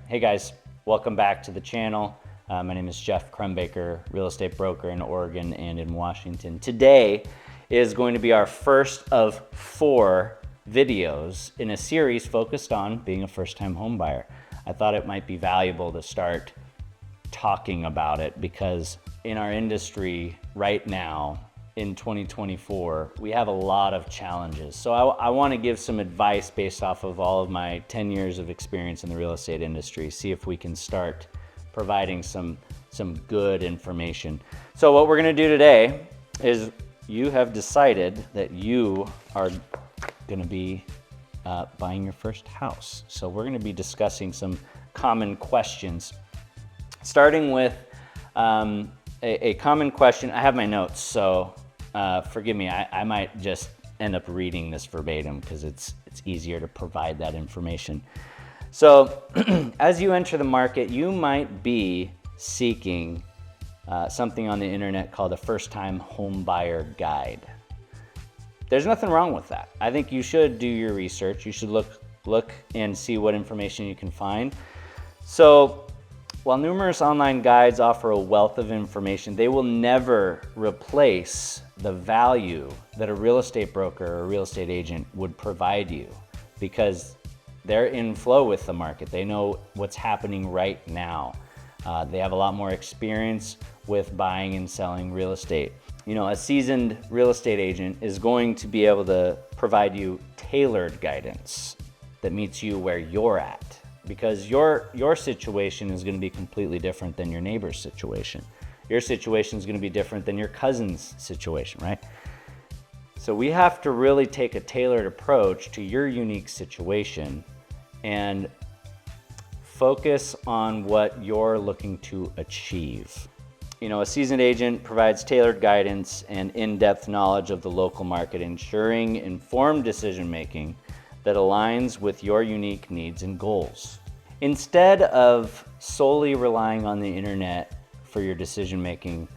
Hey guys, welcome back to the channel. My name is Jeff Krumbaker, real estate broker in Oregon and in Washington. Today is going to be our first of 4 videos in a series focused on being a first-time home buyer. I thought it might be valuable to start talking about it because in our industry right now, in 2024, we have a lot of challenges. So I want to give some advice based off of all of my 10 years of experience in the real estate industry, see if we can start providing some good information. So what we're going to do today is you have decided that you are going to be buying your first house. So we're going to be discussing some common questions, starting with a common question. I have my notes, so forgive me, I might just end up reading this verbatim because it's easier to provide that information. So as you enter the market, you might be seeking something on the internet called a first-time home buyer guide. There's nothing wrong with that. I think you should do your research. You should look and see what information you can find. So while numerous online guides offer a wealth of information, they will never replace the value that a real estate broker or a real estate agent would provide you because they're in flow with the market. They know what's happening right now. They have a lot more experience with buying and selling real estate. You know, a seasoned real estate agent is going to be able to provide you tailored guidance that meets you where you're at, because your situation is going to be completely different than your neighbor's situation. Your situation is going to be different than your cousin's situation, right? So we have to really take a tailored approach to your unique situation and focus on what you're looking to achieve. You know, a seasoned agent provides tailored guidance and in-depth knowledge of the local market, ensuring informed decision-making that aligns with your unique needs and goals. Instead of solely relying on the internet for your decision-making,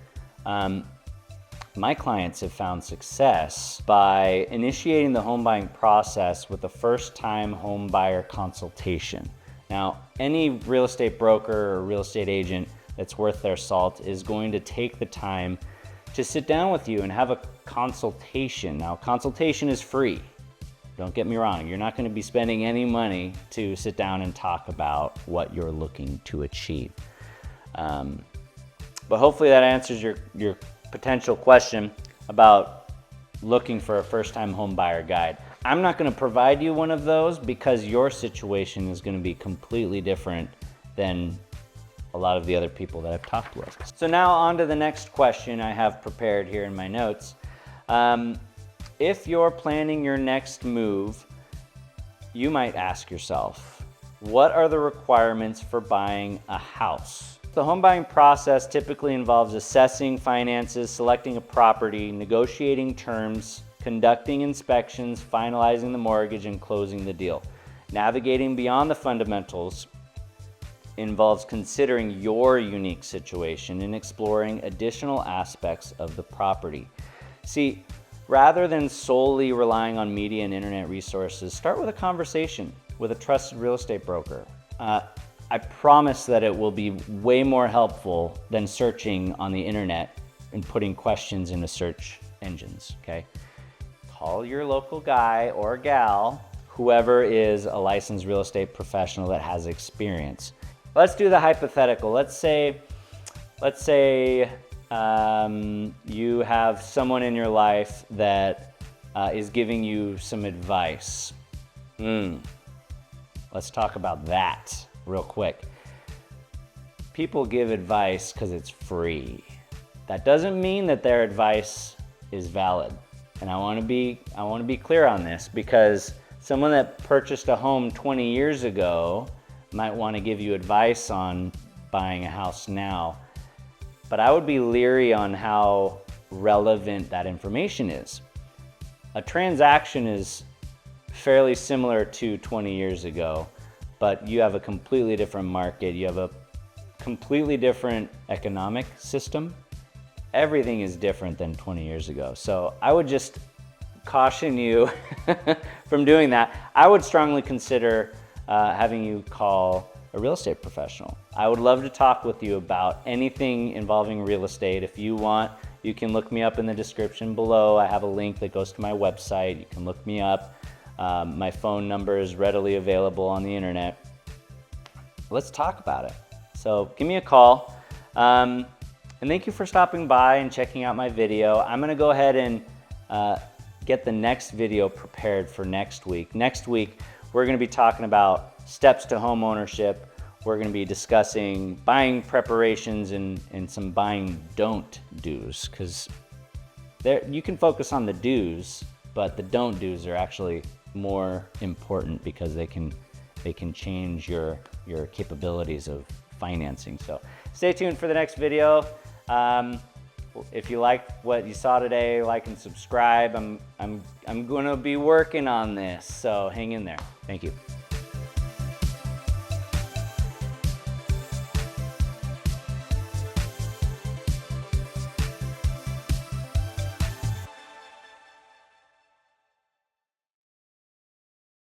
my clients have found success by initiating the home buying process with a first-time home buyer consultation. Now, any real estate broker or real estate agent that's worth their salt is going to take the time to sit down with you and have a consultation. Now, consultation is free. Don't get me wrong, you're not going to be spending any money to sit down and talk about what you're looking to achieve. But hopefully that answers your potential question about looking for a first-time home buyer guide. I'm not going to provide you one of those because your situation is going to be completely different than a lot of the other people that I've talked with. So now on to the next question I have prepared here in my notes. If you're planning your next move, you might ask yourself, what are the requirements for buying a house? The home buying process typically involves assessing finances, selecting a property, negotiating terms, conducting inspections, finalizing the mortgage, and closing the deal. Navigating beyond the fundamentals involves considering your unique situation and exploring additional aspects of the property. See, rather than solely relying on media and internet resources, start with a conversation with a trusted real estate broker. I promise that it will be way more helpful than searching on the internet and putting questions into search engines, okay? Call your local guy or gal, whoever is a licensed real estate professional that has experience. Let's do the hypothetical. Let's say you have someone in your life that is giving you some advice. Let's talk about that real quick. People give advice because it's free. That doesn't mean that their advice is valid. And I want to be clear on this because someone that purchased a home 20 years ago might want to give you advice on buying a house now. But I would be leery on how relevant that information is. A transaction is fairly similar to 20 years ago, but you have a completely different market. You have a completely different economic system. Everything is different than 20 years ago. So I would just caution you from doing that. I would strongly consider having you call a real estate professional. I would love to talk with you about anything involving real estate. If you want, you can look me up in the description below. I have a link that goes to my website. You can look me up. My phone number is readily available on the internet. Let's talk about it. So give me a call. And thank you for stopping by and checking out my video. I'm gonna go ahead and get the next video prepared for next week. Next week, we're gonna be talking about steps to home ownership. We're gonna be discussing buying preparations and some buying don't do's, because you can focus on the do's, but the don't do's are actually more important because they can change your capabilities of financing. So stay tuned for the next video. If you liked what you saw today, like and subscribe. I'm gonna be working on this, so hang in there. Thank you.